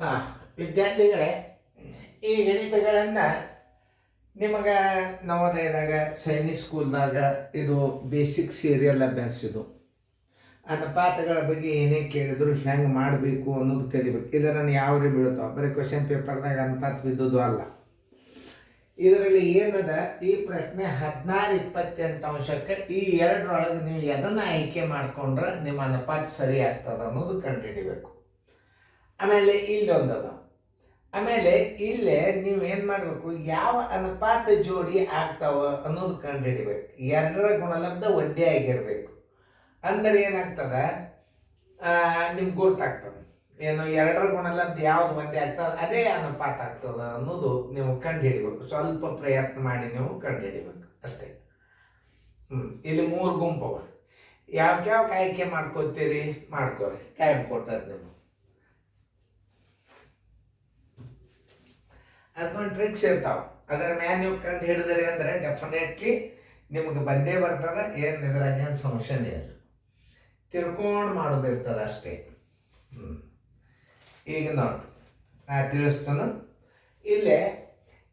ಹಾಂ, ವಿದ್ಯಾರ್ಥಿಗಳೇ, ಈ ಗಣಿತಗಳನ್ನು ನಿಮಗೆ ನವೋದಯದಾಗ ಸೈನಿಕ್ ಸ್ಕೂಲ್ದಾಗ ಇದು ಬೇಸಿಕ್ ಸೀರಿಯಲ್ ಅಭ್ಯಾಸ. ಇದು ಅನುಪಾತಗಳ ಬಗ್ಗೆ ಏನೇ ಕೇಳಿದ್ರು ಹೆಂಗೆ ಮಾಡಬೇಕು ಅನ್ನೋದು ಕಲಿಬೇಕು. ಇದನ್ನು ಯಾವ್ರಿ ಬೀಳ್ತಾವ, ಬರೀ ಕ್ವಶನ್ ಪೇಪರ್ದಾಗ ಅನುಪಾತ ಬಿದ್ದದ್ದು ಅಲ್ಲ. ಇದರಲ್ಲಿ ಏನದ, ಈ ಪ್ರಶ್ನೆ 16-28 ಅಂಶಕ್ಕೆ ಈ ಎರಡರೊಳಗೆ ನೀವು ಎದನ್ನು ಆಯ್ಕೆ ಮಾಡಿಕೊಂಡ್ರೆ ನಿಮ್ಮ ಅನುಪಾತ ಸರಿ ಆಗ್ತದೆ ಅನ್ನೋದು ಕಂಡುಹಿಡಿಬೇಕು. ಆಮೇಲೆ ಇಲ್ಲೊಂದದ, ಆಮೇಲೆ ಇಲ್ಲೇ ನೀವು ಏನು ಮಾಡಬೇಕು, ಯಾವ ಅನುಪಾತ ಜೋಡಿ ಆಗ್ತಾವ ಅನ್ನೋದು ಕಂಡುಹಿಡಿಬೇಕು. ಎರಡರ ಗುಣಲಬ್ಧ ಒಂದೇ ಆಗಿರಬೇಕು. ಅಂದರೆ ಏನಾಗ್ತದೆ, ನಿಮ್ಗೆ ಗೊತ್ತಾಗ್ತದೆ ಏನು ಎರಡರ ಗುಣಲಬ್ಧ ಯಾವ್ದು ಒಂದೇ ಆಗ್ತದೆ ಅದೇ ಅನುಪಾತ ಆಗ್ತದೆ ಅನ್ನೋದು ನೀವು ಕಂಡುಹಿಡಿಬೇಕು. ಸ್ವಲ್ಪ ಪ್ರಯತ್ನ ಮಾಡಿ ನೀವು ಕಂಡುಹಿಡಿಬೇಕು ಅಷ್ಟೇ. ಇಲ್ಲಿ 3 ಗುಂಪವ. ಯಾವ್ಯಾವ ಆಯ್ಕೆ ಮಾಡ್ಕೋತೀರಿ ಮಾಡ್ಕೋರಿ, ಟೈಮ್ ಕೊಟ್ಟದ್ದು ನೀವು. ಅದೊಂದು ಟ್ರಿಕ್ಸ್ ಇರ್ತಾವೆ, ಅದರ ಮ್ಯಾಲೆ ನೀವು ಕಂಡು ಹಿಡಿದ್ರಿ ಅಂದರೆ ಡೆಫಿನೆಟ್ಲಿ ನಿಮಗೆ ಬಂದೇ ಬರ್ತದೆ. ಏನು ಇದ್ರಾಗ ಏನು ಸಮಸ್ಯೆನೇ ಇಲ್ಲ, ತಿಳ್ಕೊಂಡು ಮಾಡೋದಿರ್ತದೆ ಅಷ್ಟೇ. ಈಗ ನೋಡಿ ತಿಳಿಸ್ತಾನು. ಇಲ್ಲೇ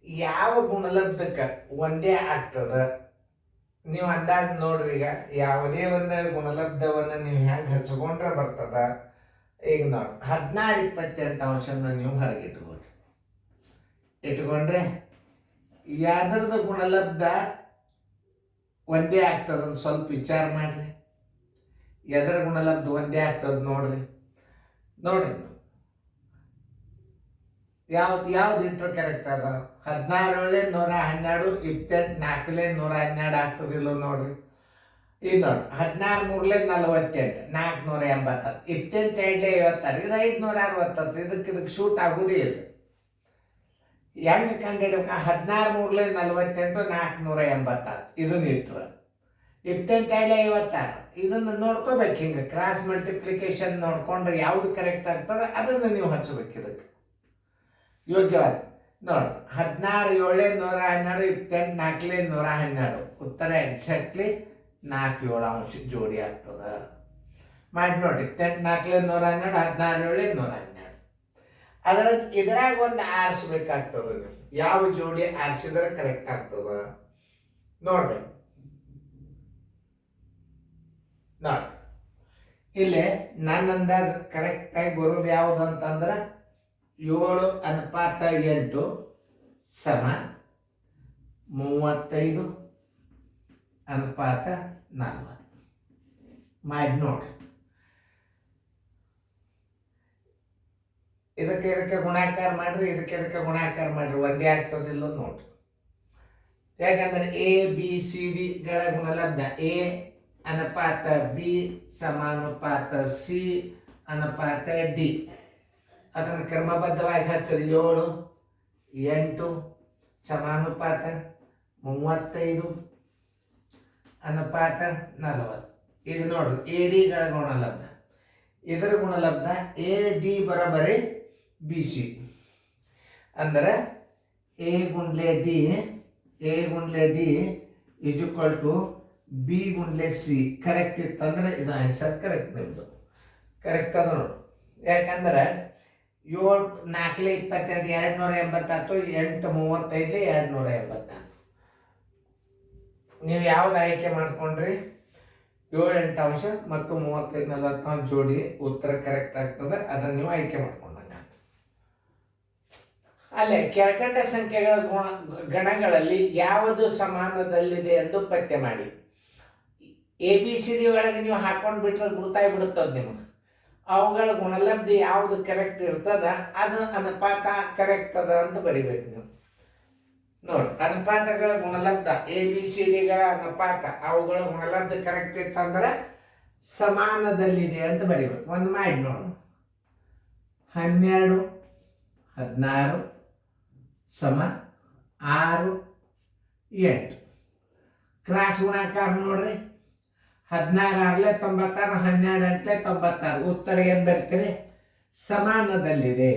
ಯಾವ ಗುಣಲಬ್ಧಕ್ಕೆ ಒಂದೇ ಆಗ್ತದೆ ನೀವು ಅಂದಾಜು ನೋಡ್ರಿ. ಈಗ ಯಾವುದೇ ಒಂದು ಗುಣಲಬ್ಧವನ್ನು ನೀವು ಹೆಂಗೆ ಹಚ್ಕೊಂಡ್ರೆ ಬರ್ತದ. ಈಗ ನೋಡಿ 16-28 ಅಂಶನ ನೀವು ಇಟ್ಕೊಂಡ್ರೆ ಯಾವ್ದ್ರದ ಗುಣಲಬ್ಧ ಒಂದೇ ಆಗ್ತದಂತ ಸ್ವಲ್ಪ ವಿಚಾರ ಮಾಡ್ರಿ. ಎದರ ಗುಣಲಬ್ಧ ಒಂದೇ ಆಗ್ತದ ನೋಡ್ರಿ. ಯಾವ್ದು ಇಟ್ರೆ ಕರೆಕ್ಟ್ ಅದ? 16-112, 28-4-112 ಆಗ್ತದಿಲ್ಲ ನೋಡ್ರಿ. ಇದು ನೋಡಿ 16-3-48, 480, 28-2-56, ಇದು 560. ಇದಕ್ಕೆ ಶೂಟ್ ಆಗೋದೇ ಇಲ್ಲ. ಹೆಂಗೆ ಕಂಡುಹಿಡ್ಬೇಕು? 16-3-48, 480 ಇದನ್ನ ಇಟ್ರ 28-56 ಇದನ್ನು ನೋಡ್ಕೋಬೇಕು. ಹಿಂಗೆ ಕ್ರಾಸ್ ಮಲ್ಟಿಪ್ಲಿಕೇಶನ್ ನೋಡ್ಕೊಂಡ್ರೆ ಯಾವ್ದು ಕರೆಕ್ಟ್ ಆಗ್ತದೆ ಅದನ್ನು ನೀವು ಹಚ್ಚಬೇಕು. ಇದಕ್ಕೆ ಯೋಗ್ಯವಾದ ನೋಡಿ 16-7-112, 28-4-112 ಉತ್ತರ ಎಕ್ಸಾಕ್ಟ್ಲಿ 4-7 ಅಂಶ ಜೋಡಿ ಆಗ್ತದ. ಮಾಡಿ ನೋಡಿ 28-4-112, 16-7-112. ಅದರ ಇದ್ರಾಗ ಒಂದು ಆರಿಸ್ಬೇಕಾಗ್ತದ. ನೀವು ಯಾವ ಜೋಡಿ ಆರಿಸಿದ್ರೆ ಕರೆಕ್ಟ್ ಆಗ್ತದ ನೋಡ್ಬೇಕು. ನೋಡಿ ಇಲ್ಲಿ ನನ್ನ ಅಂದಾಜು ಕರೆಕ್ಟಾಗಿ ಬರೋದು ಯಾವುದು ಅಂತಂದ್ರೆ 7:8 ಸಮ 35:40 ಮಾಡಿ ನೋಡಿ. ಇದಕ್ಕೆ ಗುಣಾಕಾರ ಮಾಡ್ರಿ, ಇದಕ್ಕೆ ಗುಣಾಕಾರ ಮಾಡ್ರಿ, ಒಂದೇ ಆಗ್ತದಿಲ್ಲ ನೋಡ್ರಿ. ಯಾಕಂದ್ರೆ ಎ ಬಿ ಸಿ ಡಿಗಳ ಗುಣಲಬ್ಧ ಎ ಅನುಪಾತ ಬಿ ಸಮಾನುಪಾತ ಸಿ ಅನುಪಾತ ಡಿ. ಅದನ್ನು ಕ್ರಮಬದ್ಧವಾಗಿ ಹಚ್ಚರಿ. 7-8 ಸಮಾನುಪಾತ 35 ಅನುಪಾತ 40. ಈಗ ನೋಡ್ರಿ ಎ ಡಿಗಳ ಗುಣಲಬ್ಧ, ಇದರ ಗುಣಲಬ್ಧ ಎ ಡಿ ಬರೋಬರಿ ಬಿ ಸಿ. ಅಂದ್ರೆ ಎ ಗುಂಡ್ಲೆ D is equal to B ಗುಂಡ್ಲೆ ಸಿ. ಕರೆಕ್ಟ್ ಇತ್ತಂದ್ರೆ ಇದು ಆನ್ಸರ್ ಕರೆಕ್ಟ್. ನಿಮ್ಮದು ಕರೆಕ್ಟ್ ಅದ ನೋಡಿ. ಯಾಕಂದ್ರೆ 7-4-22 280, 8-35 280. ನೀವು ಯಾವ್ದು ಆಯ್ಕೆ ಮಾಡ್ಕೊಂಡ್ರಿ 7-8 ಅಂಶ ಮತ್ತು 35-40 ಜೋಡಿ ಉತ್ತರ ಕರೆಕ್ಟ್ ಆಗ್ತದೆ. ಅದನ್ನು ನೀವು ಆಯ್ಕೆ ಮಾಡ್ಕೊಂಡಂಗ. ಅಲ್ಲೇ ಕೆಳಕಂಡ ಸಂಖ್ಯೆಗಳ ಗಣಗಳಲ್ಲಿ ಯಾವುದು ಸಮಾನದಲ್ಲಿದೆ ಎಂದು ಪತ್ತೆ ಮಾಡಿ. ಎ ಬಿ ಸಿ ಡಿ ಒಳಗೆ ನೀವು ಹಾಕೊಂಡು ಬಿಟ್ರೆ ಗುರುತಾಗಿ ಬಿಡುತ್ತದೆ ನಿಮಗೆ. ಅವುಗಳ ಗುಣಲಬ್ಧಿ ಯಾವುದು ಕರೆಕ್ಟ್ ಇರ್ತದ ಅದು ಅನುಪಾತ ಕರೆಕ್ಟ್ ಅದ ಅಂತ ಬರಿಬೇಕು ನೀವು. ನೋಡಿ ಅನುಪಾತಗಳ ಗುಣಲಬ್ಧ ಎ ಬಿ ಸಿ ಡಿಗಳ ಅನುಪಾತ ಅವುಗಳ ಗುಣಲಬ್ಧ ಕರೆಕ್ಟ್ ಇತ್ತಂದ್ರೆ ಸಮಾನದಲ್ಲಿದೆ ಅಂತ ಬರಿಬೇಕು. ಒಂದು ಮಾಡಿ ನೋಡು. 12-16 ಸಮ 6-8 ಕ್ರಾಸ್ ಗುಣಾಕಾರ ನೋಡ್ರಿ. 16-6-96, 12-8-96 ಉತ್ತರ ಏನು ಬರ್ತೀರಿ? ಸಮಾನದಲ್ಲಿದೆ.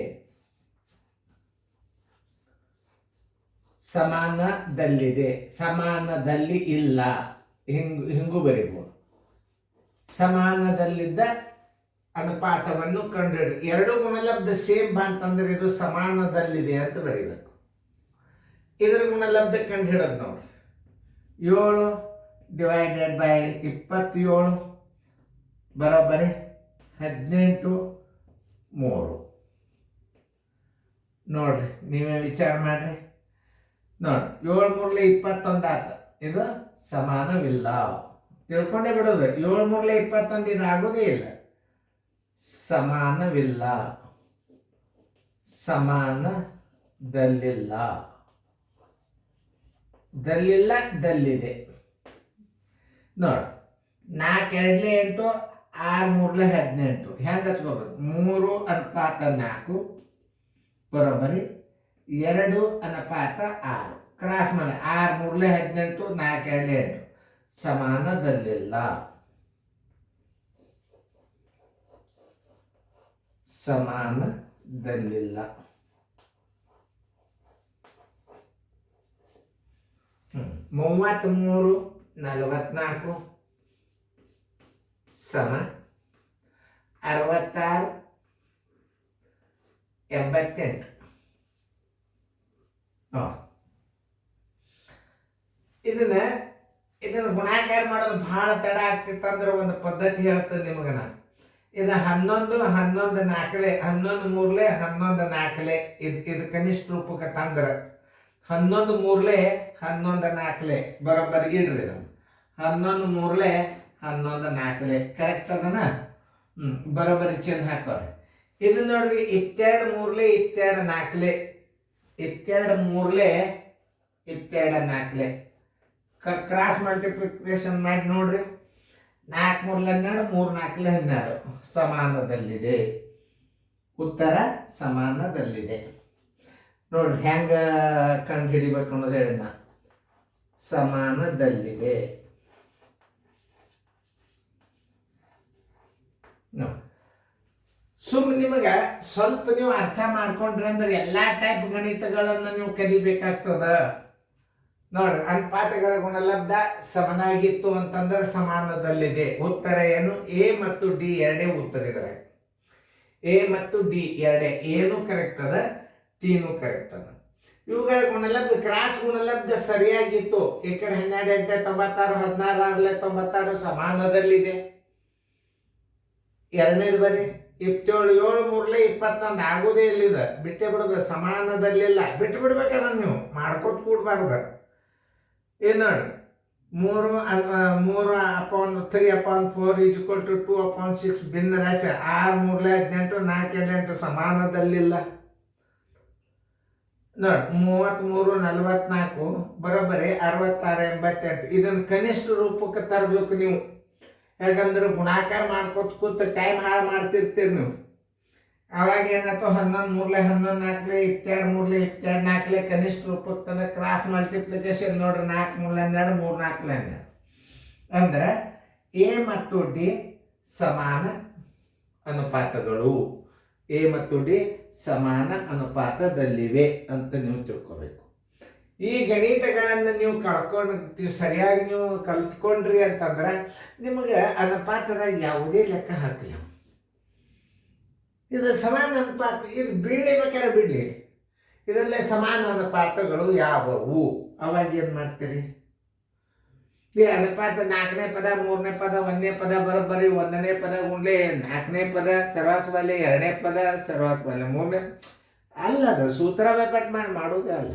ಸಮಾನದಲ್ಲಿ ಇಲ್ಲ, ಹಿಂಗೂ ಬರೀಬಹುದು. ಸಮಾನದಲ್ಲಿದ್ದ ಅನುಪಾತವನ್ನು ಕಂಡುಹಿಡಿ. ಎರಡು ಗುಣಲಬ್ಧ ಸೇಮ್ ಅಂತಂದ್ರೆ ಇದು ಸಮಾನದಲ್ಲಿದೆ ಅಂತ ಬರೀಬೇಕು. ಇದರ ಗುಣಲಬ್ಧ ಕಂಡುಹಿಡೋದು ನೋಡ್ರಿ. 7 ಡಿವೈಡೆಡ್ ಬೈ 27 ಬರೋಬ್ಬರಿ 18 3. ನೋಡ್ರಿ, ನೀವೇ ವಿಚಾರ ಮಾಡ್ರಿ. ನೋಡ್ರಿ, 7 3 21 ಆತ. ಇದು ಸಮಾನವಿಲ್ಲ. ತಿಳ್ಕೊಂಡೇ ಬಿಡೋದು. 7 3 21 ಇದು ಆಗೋದೇ ಇಲ್ಲ. ಸಮಾನವಿಲ್ಲ, ಸಮಾನದಲ್ಲಿಲ್ಲ, ದಲ್ಲಿಲ್ಲ, ದಲ್ಲಿದೆ. ನೋಡಿ, 4 2 8 6 3 18. ಹೆಂಗೆ ಹಚ್ಕೋಬೇಕು? 3 ಅನುಪಾತ 4 ಬರೋಬ್ಬರಿ 2 ಅನುಪಾತ 6. ಕ್ರಾಸ್ ಮಾಡಿ 6 3 18 4 2 8 ಸಮಾನದಲ್ಲಿಲ್ಲ, ಸಮಾನದಲ್ಲಿಲ್ಲ. 33 44 ಸಮ 66 88. ಇದನ್ನ ಗುಣಾಕಾರ ಮಾಡೋದು ಬಹಳ ತಡ ಆಗ್ತಿತ್ತು ಅಂದ್ರೆ ಒಂದು ಪದ್ಧತಿ ಹೇಳ್ತದೆ ನಿಮಗನ. ಇದು 11 11 4 11 3 11 4. ಇದು ಕನಿಷ್ಠ ರೂಪಕ್ಕೆ ತಂದ್ರೆ 11 3 11 4 ಬರೋಬ್ಬರಿ ಇಡ್ರಿ. ಇದು 11 3 11 4 ಕರೆಕ್ಟ್ ಅದನ? ಬರೋಬ್ಬರಿ ಚಿಹ್ನೆ ಹಾಕೋರಿ. ಇದು ನೋಡ್ರಿ, 22 3 22 4 22 3 22 4 ಕ್ರಾಸ್ ಮಲ್ಟಿಪ್ಲಿಕೇಶನ್ ಮಾಡಿ ನೋಡ್ರಿ. 4 3 12 3 4 12 ಸಮಾನದಲ್ಲಿದೆ. ಉತ್ತರ ಸಮಾನದಲ್ಲಿದೆ. ನೋಡ್ರಿ ಹೆಂಗ ಕಂಡು ಹಿಡಿಬೇಕು ಅನ್ನೋದು ಹೇಳಿದ. ಸಮಾನದಲ್ಲಿದೆ. ಸುಮ್ಮನೆ ನಿಮಗೆ ಸ್ವಲ್ಪ ನೀವು ಅರ್ಥ ಮಾಡ್ಕೊಂಡ್ರಿ ಅಂದ್ರೆ ಎಲ್ಲಾ ಟೈಪ್ ಗಣಿತಗಳನ್ನ ನೀವು ಕಲಿಬೇಕಾಗ್ತದ. ನೋಡ್ರಿ, ಅನುಪಾತಗಳ ಗುಣಲಬ್ಧ ಸಮನಾಗಿತ್ತು ಅಂತಂದ್ರೆ ಸಮಾನದಲ್ಲಿದೆ. ಉತ್ತರ ಏನು? ಎ ಮತ್ತು ಡಿ ಎರಡೇ ಉತ್ತರ ಇದ್ರೆ. ಎ ಮತ್ತು ಡಿ ಎರಡೇ. ಏನು ಕರೆಕ್ಟ್ ಅದ, ಟಿನೂ ಕರೆಕ್ಟ್ ಅದ. ಇವುಗಳ ಗುಣಲಬ್ಧ, ಕ್ರಾಸ್ ಗುಣಲಬ್ಧ ಸರಿಯಾಗಿತ್ತು. ಈ ಕಡೆ 12 8 96 16 6 96 ಸಮಾನದಲ್ಲಿದೆ. ಎರಡನೇದು ಬರೀ 27 7 3 21 ಆಗೋದೇ ಇಲ್ಲಿದ. ಬಿಟ್ಟೇ ಬಿಡೋದು, ಸಮಾನದಲ್ಲಿಲ್ಲ. ಬಿಟ್ಟು ಬಿಡ್ಬೇಕಾದ್ರೆ ನೀವು ಮಾಡ್ಕೋತ ಕೂಡ್ಬಾರ್ದ. ಏನು ನೋಡಿ, 3/3/4 = 2/6 ಭಿನ್ನ ರಾಶಿ. 6 3 18 4 8 ಸಮಾನದಲ್ಲಿಲ್ಲ. ನೋಡಿ, 33 44 ಬರೋಬ್ಬರಿ 66 88. ಇದನ್ನು ಕನಿಷ್ಠ ರೂಪಕ್ಕೆ ತರಬೇಕು ನೀವು. ಯಾಕಂದ್ರೆ ಗುಣಾಕಾರ ಮಾಡ್ಕೊತ ಕೂತ ಟೈಮ್ ಹಾಳು ಮಾಡ್ತಿರ್ತೀರಿ ನೀವು. ಅವಾಗ ಏನಾಯ್ತು, 11 3 11 4 22 3 22 4 ಕನಿಷ್ಠ ರೂಪಕ್ಕೆ ತಂದ. ಕ್ರಾಸ್ ಮಲ್ಟಿಪ್ಲಿಕೇಶನ್ ನೋಡ್ರಿ, 4 3 12 3 4 12 ಅಂದ್ರೆ ಎ ಮತ್ತು ಡಿ ಸಮಾನ ಅನುಪಾತಗಳು. ಎ ಮತ್ತು ಡಿ ಸಮಾನ ಅನುಪಾತದಲ್ಲಿವೆ ಅಂತ ನೀವು ತಿಳ್ಕೋಬೇಕು. ಈ ಗಣಿತಗಳನ್ನು ನೀವು ಸರಿಯಾಗಿ ನೀವು ಕಲ್ತ್ಕೊಂಡ್ರಿ ಅಂತಂದ್ರೆ ನಿಮಗೆ ಅನುಪಾತದಾಗ ಯಾವುದೇ ಲೆಕ್ಕ ಹಾಕಲಿಲ್ಲ. ಇದು ಸಮಾನ ಅನುಪಾತ, ಇದು ಬಿಡಬೇಕಾದ್ರೆ ಬಿಡಲಿ. ಇದರಲ್ಲೇ ಸಮಾನ ಅನುಪಾತಗಳು ಯಾವುವು? ಅವಾಗ ಏನು ಮಾಡ್ತೀರಿ? ಈ ಅನುಪಾತ 4ನೇ ಪದ 3ನೇ ಪದ 1ನೇ ಪದ ಬರೋಬ್ಬರಿ 1ನೇ ಪದ ಗುಂಡ್ಲೆ 4ನೇ ಪದ ಸರ್ವಾಸ್ವಾಲೆ 2ನೇ ಪದ ಸರ್ವಾಸ್ವಾಲೆ 3ನೇ ಅಲ್ಲ. ಅದು ಸೂತ್ರ ಬೇಪಟ್ ಮಾಡೋದೇ ಅಲ್ಲ.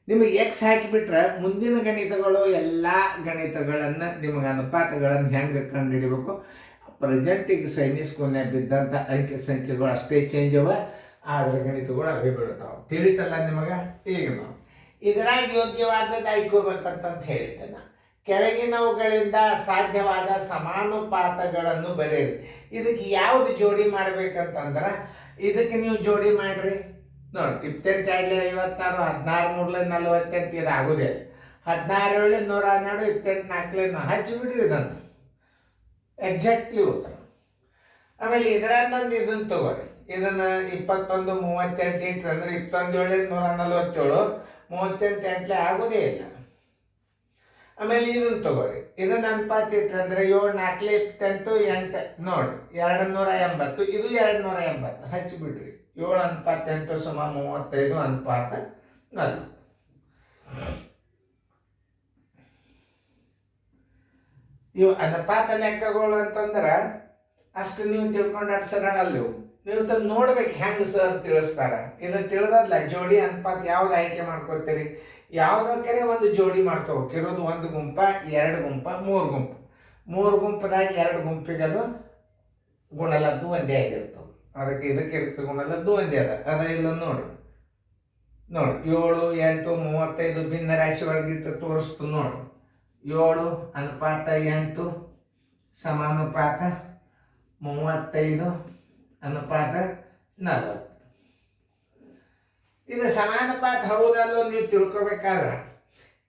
ನಿಮಗೆ ಎಕ್ಸ್ ಹಾಕಿಬಿಟ್ರೆ ಮುಂದಿನ ಗಣಿತಗಳು ಎಲ್ಲ ಗಣಿತಗಳನ್ನು ನಿಮಗೆ ಅನುಪಾತಗಳನ್ನು ಹೆಂಗೆ ಕಂಡುಹಿಡಿಬೇಕು. ಪ್ರೆಸೆಂಟಿಗೆ ಸೈನಿಕ್ ಸ್ಕೂಲ್ನಾಗ ಬಿದ್ದಂಥ ಅಂಕೆ ಸಂಖ್ಯೆಗಳು ಅಷ್ಟೇ ಚೇಂಜ್ ಅವ, ಆದರೆ ಗಣಿತಗಳು ಅವೇ ಬೀಳ್ತಾವೆ. ತಿಳಿತಲ್ಲ ನಿಮಗೆ? ಈಗ ನಾವು ಇದರಾಗ ಯೋಗ್ಯವಾದದ್ದು ಆಯ್ಕೋಬೇಕಂತ ಹೇಳಿದ್ದೆ ನಾನು. ಕೆಳಗಿನವುಗಳಿಂದ ಸಾಧ್ಯವಾದ ಸಮಾನುಪಾತಗಳನ್ನು ಬರೆಯಿರಿ. ಇದಕ್ಕೆ ಯಾವುದು ಜೋಡಿ ಮಾಡ್ಬೇಕಂತಂದ್ರೆ ಇದಕ್ಕೆ ನೀವು ಜೋಡಿ ಮಾಡ್ರಿ. ನೋಡಿ, 28 56 16 3 48 ಇದು ಆಗೋದೇ. 16 7 112 28 4 ಹಚ್ಚಿಬಿಡ್ರಿ. ಇದನ್ನು ಎಕ್ಸಾಕ್ಟ್ಲಿ ಉತ್ತರ. ಆಮೇಲೆ ಇದರನ್ನೊಂದು ಇದನ್ನು ತಗೋರಿ. ಇದನ್ನು 21 38 ಇಟ್ರಿ ಅಂದ್ರೆ 21 7 147 38 8 ಆಗೋದೇ ಇಲ್ಲ. ಆಮೇಲೆ ಇದನ್ನು ತಗೋರಿ, ಇದನ್ನ ಅನುಪಾತ ಇಟ್ಟಂದ್ರೆ 7 4 28 8 ನೋಡಿ 280, ಇದು 280 ಹಚ್ಚಿಬಿಡ್ರಿ. 7:8 = 35 ಅನುಪಾತ 40. ಇವು ಅನುಪಾತ ಲೆಕ್ಕಗಳು ಅಂತಂದ್ರೆ ಅಷ್ಟು ನೀವು ತಿಳ್ಕೊಂಡು ಸರಳಲ್ಲ. ನೀವು ತಂದು ನೋಡ್ಬೇಕು ಹೆಂಗೆ ಸರ್ ತಿಳಿಸ್ತಾರ. ಇದು ತಿಳಿದಲ್ಲ ಜೋಡಿ ಅನುಪಾತ ಯಾವ್ದು ಆಯ್ಕೆ ಮಾಡ್ಕೋತೀರಿ, ಯಾವುದಕ್ಕರೆ ಒಂದು ಜೋಡಿ ಮಾಡ್ಕೋಬೇಕು. ಇರೋದು 1 ಗುಂಪ 2 ಗುಂಪ 3 ಗುಂಪು. 3 ಗುಂಪದಾಗ 2 ಗುಂಪಿಗೆ ಅದು ಗುಣಲದ್ದು ಒಂದೇ ಆಗಿರ್ತವೆ. ಅದಕ್ಕೆ ಇದಕ್ಕೆ ಗುಣಲದ್ದು ಒಂದೇ ಅದ ಇಲ್ಲ ನೋಡ್ರಿ. 7 8 35 ಭಿನ್ನ ರಾಶಿ ಒಳಗಿಟ್ಟು ತೋರಿಸ್ತು ನೋಡ್ರಿ. 7 ಅನುಪಾತ 8 ಸಮಾನುಪಾತ 35 ಅನುಪಾತ 40. ಇದು ಸಮಾನುಪಾತ ಹೌದಲ್ಲೋ ನೀವು ತಿಳ್ಕೊಬೇಕಾದ್ರೆ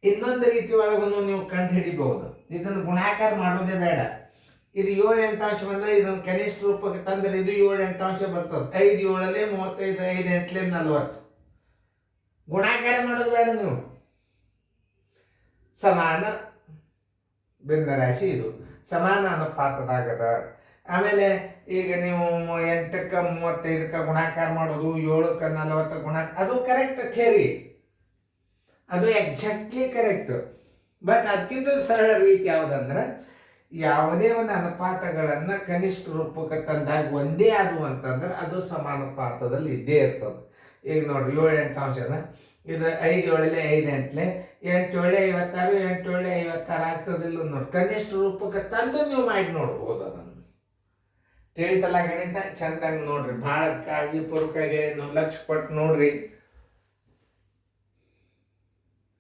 ಇನ್ನೊಂದು ರೀತಿ ಒಳಗೂ ನೀವು ಕಂಡು ಹಿಡಿಬಹುದು. ಇದನ್ನು ಗುಣಾಕಾರ ಮಾಡೋದೇ ಬೇಡ. ಇದು 7 8 ಅಂಶ ಬಂದರೆ ಇದನ್ನು ಕನಿಷ್ಠ ರೂಪಕ್ಕೆ ತಂದರೆ ಇದು 7 8 ಅಂಶ ಬರ್ತದೆ. 5 7 35, 5 8 40. ಗುಣಾಕಾರ ಮಾಡೋದು ಬೇಡ ನೀವು. ಸಮಾನ ಭಿನ್ನರಾಶಿ ಇದು ಸಮಾನ ಅನುಪಾತದಾಗದ. ಆಮೇಲೆ ಈಗ ನೀವು 8ಕ್ಕೆ 35ಕ್ಕೆ ಗುಣಾಕಾರ ಮಾಡೋದು, 7ಕ್ಕೆ 40 ಗುಣಾಕಾರ, ಅದು ಕರೆಕ್ಟ್ ಥಿಯರಿ, ಅದು ಎಕ್ಸಾಕ್ಟ್ಲಿ ಕರೆಕ್ಟ್. ಬಟ್ ಅದಕ್ಕಿಂತ ಸರಳ ರೀತಿ ಯಾವುದಂದ್ರೆ ಯಾವುದೇ ಒಂದು ಅನುಪಾತಗಳನ್ನು ಕನಿಷ್ಠ ರೂಪಕ್ಕೆ ತಂದಾಗ ಒಂದೇ ಆದವು ಅಂತಂದ್ರೆ ಅದು ಸಮಾನುಪಾತದಲ್ಲಿ ಇದ್ದೇ ಇರ್ತದೆ. ಈಗ ನೋಡ್ರಿ 7 8 ಅಂಶನ ಇದು 5 7 5 8 8 7 56 8 7 56 ಆಗ್ತದಿಲ್ಲ ನೋಡಿ. ಕನಿಷ್ಠ ರೂಪಕ್ಕೆ ತಂದು ನೀವು ಮಾಡಿ ನೋಡ್ಬೋದು. ಅದನ್ನು ತಿಳಿತಲ್ಲ ಗಣಿತ ಚಂದಂಗೆ ನೋಡ್ರಿ, ಭಾಳ ಕಾಳಜಿಪೂರ್ವಕವಾಗಿ ಲಕ್ಷ ಕೊಟ್ಟು ನೋಡ್ರಿ.